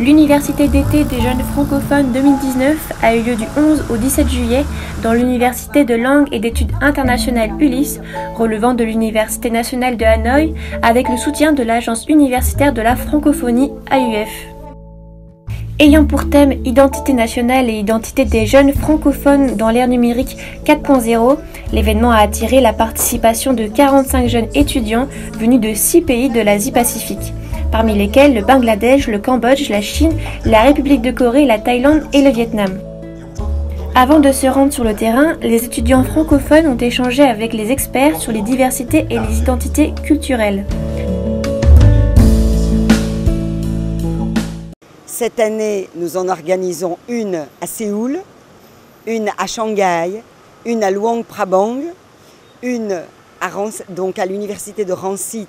L'Université d'été des jeunes francophones 2019 a eu lieu du 11 au 17 juillet dans l'Université de langue et d'études internationales ULIS, relevant de l'Université nationale de Hanoï, avec le soutien de l'Agence universitaire de la francophonie AUF. Ayant pour thème Identité nationale et identité des jeunes francophones dans l'ère numérique 4.0, l'événement a attiré la participation de 45 jeunes étudiants venus de 6 pays de l'Asie-Pacifique, parmi lesquels le Bangladesh, le Cambodge, la Chine, la République de Corée, la Thaïlande et le Vietnam. Avant de se rendre sur le terrain, les étudiants francophones ont échangé avec les experts sur les diversités et les identités culturelles. Cette année, nous en organisons une à Séoul, une à Shanghai, une à Luang Prabang, une à l'université de Rangsit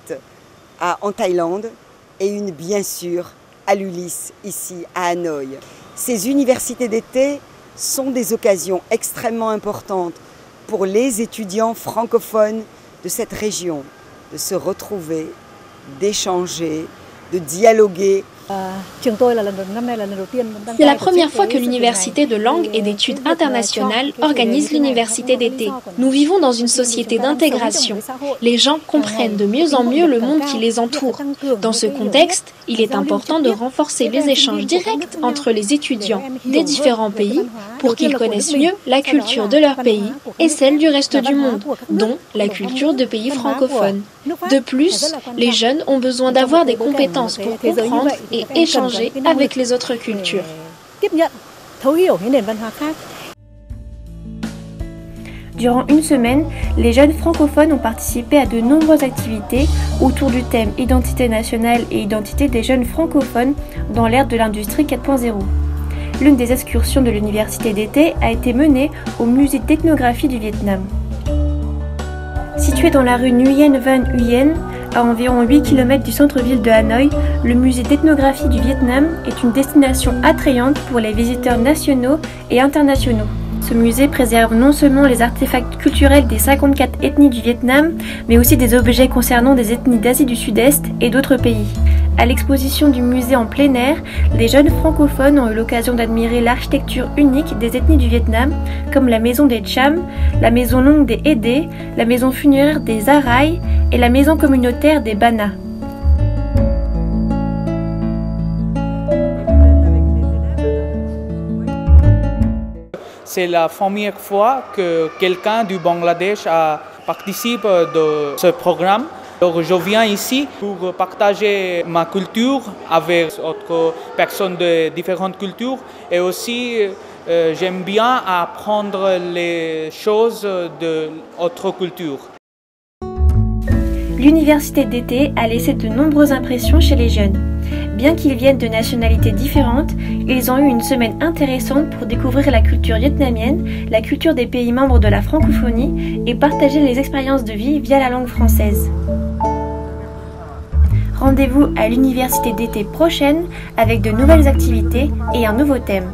en Thaïlande et une bien sûr à l'ULIS ici à Hanoï. Ces universités d'été sont des occasions extrêmement importantes pour les étudiants francophones de cette région de se retrouver, d'échanger, de dialoguer. C'est la première fois que l'Université de langue et d'études internationales organise l'université d'été. Nous vivons dans une société d'intégration. Les gens comprennent de mieux en mieux le monde qui les entoure. Dans ce contexte, il est important de renforcer les échanges directs entre les étudiants des différents pays pour qu'ils connaissent mieux la culture de leur pays et celle du reste du monde, dont la culture de pays francophones. De plus, les jeunes ont besoin d'avoir des compétences pour comprendre et échanger avec les autres cultures. Durant une semaine, les jeunes francophones ont participé à de nombreuses activités autour du thème Identité nationale et identité des jeunes francophones dans l'ère de l'industrie 4.0. L'une des excursions de l'université d'été a été menée au musée d'ethnographie du Vietnam. Situé dans la rue Nguyen Van Huyen, à environ 8 km du centre-ville de Hanoï, le musée d'ethnographie du Vietnam est une destination attrayante pour les visiteurs nationaux et internationaux. Ce musée préserve non seulement les artefacts culturels des 54 ethnies du Vietnam, mais aussi des objets concernant des ethnies d'Asie du Sud-Est et d'autres pays. À l'exposition du musée en plein air, les jeunes francophones ont eu l'occasion d'admirer l'architecture unique des ethnies du Vietnam, comme la maison des Cham, la maison longue des Hédé, la maison funéraire des Arai et la maison communautaire des Bana. C'est la première fois que quelqu'un du Bangladesh participe de ce programme. Alors, je viens ici pour partager ma culture avec d'autres personnes de différentes cultures et aussi j'aime bien apprendre les choses d'autres cultures. L'université d'été a laissé de nombreuses impressions chez les jeunes. Bien qu'ils viennent de nationalités différentes, ils ont eu une semaine intéressante pour découvrir la culture vietnamienne, la culture des pays membres de la francophonie et partager les expériences de vie via la langue française. Rendez-vous à l'université d'été prochaine avec de nouvelles activités et un nouveau thème.